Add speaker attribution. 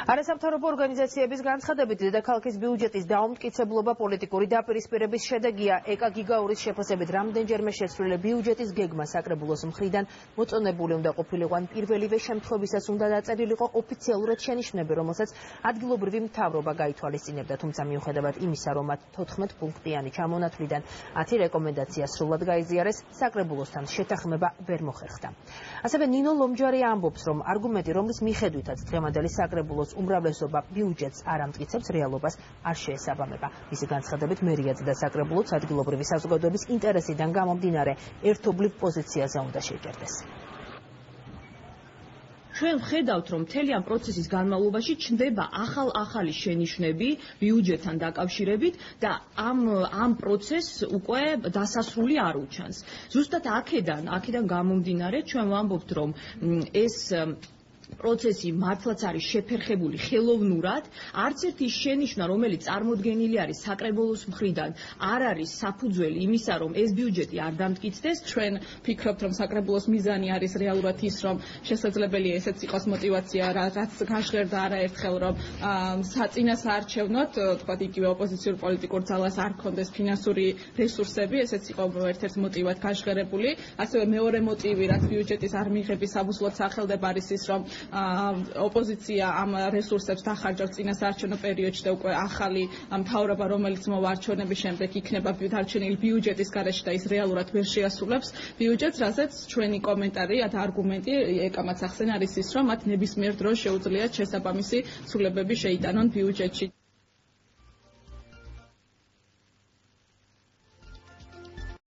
Speaker 1: არასამთავრობო ორგანიზაციების განცხადებით, დედაქალაქის ბიუჯეტის დაუმტკიცებლობა პოლიტიკური დაპირისპირების შედეგია. ეკა გიგაურის შეფასებით, რამდენჯერმე შეცვლილი ბიუჯეტის გეგმა საკრებულოს მხრიდან მოწონებული უნდა ყოფილიყო, ან პირველივე შემთხვევისას უნდა დაწერილიყო ოფიციალურად შენიშვნები, რომელსაც ადგილობრივი მთავრობა გაითვალისწინებდა. თუმცა მიუხედავად იმისა, რომ მათ 14 პუნქტიანი ჩამონათვლიდან 10 რეკომენდაცია სრულად გაიზიარეს, საკრებულოსთან შეთანხმება ვერ მოხერხდა. ასევე ნინო ლომჯარი ამბობს, რომ არგუმენტი, რომლის მიხედვითაც დღევანდელი საკრებულოს უმრავლესობა ბიუჯეტს არ ამტკიცებს, რეალობას არ შეესაბამება. მისი განცხადებით, მერიაც და საკრებულოც ადგილობრივი საზოგადოების ინტერესიდან გამომდინარე ერთობლივ პოზიციაზე უნდა შეჯერდეს.
Speaker 2: ჩვენ ვხედავთ, რომ მთელი ამ პროცესის განმავლობაში ჩნდება ახალი შენიშვნები ბიუჯეტთან დაკავშირებით და ამ პროცესს უკვე დასასრული არ უჩანს. ზუსტად აქედან გამომდინარე, ჩვენ ვამბობთ, რომ ეს პროცესი მართლაც არის შეფერხებული ხელოვნურად, არც ერთი შენიშვნა, რომელიც წარმოდგენილი არის საკრებულოს მხრიდან, არ არის საფუძველი იმისა, რომ ეს ბიუჯეტი არ დამტკიცდეს.
Speaker 3: ჩვენ ვფიქრობთ, რომ საკრებულოს მიზანი არის რეალურად ის, რომ შესაძლებელია ესეც იყოს მოტივაცია, რაც გაჟღერდა არაერთხელ, რომ საწინასაარჩევნოდ, თქვათ იგივე ოპოზიციურ პოლიტიკურ ძალას არ ქონდეს ფინანსური რესურსები, ესეც იყო ერთ-ერთ მოტივად გაჟღერებული. ასევე მეორე მოტივი, რაც ბიუჯეტის არ მიღების საბუსლოდ სახელდება, არის ის, რომ ოპოზიცია ამ რესურსებს დახარჯავს წინასაარჩევნო პერიოდში და უკვე ახალი მთავრობა, რომელიც მოვარჩევნების შემდეგ იქნება დარჩენილი ბიუჯეტის გარეშე და ის რეალურად ვერ შეასრულებს ბიუჯეტს, რასაც ჩვენი კომენტარი და არგუმენტი ეკამაც ახსენა არის ის, რომ მათ ნებისმიერ დროს შეუძლიათ შესაბამისი ცვლილებები შეიტანონ ბიუჯეტში.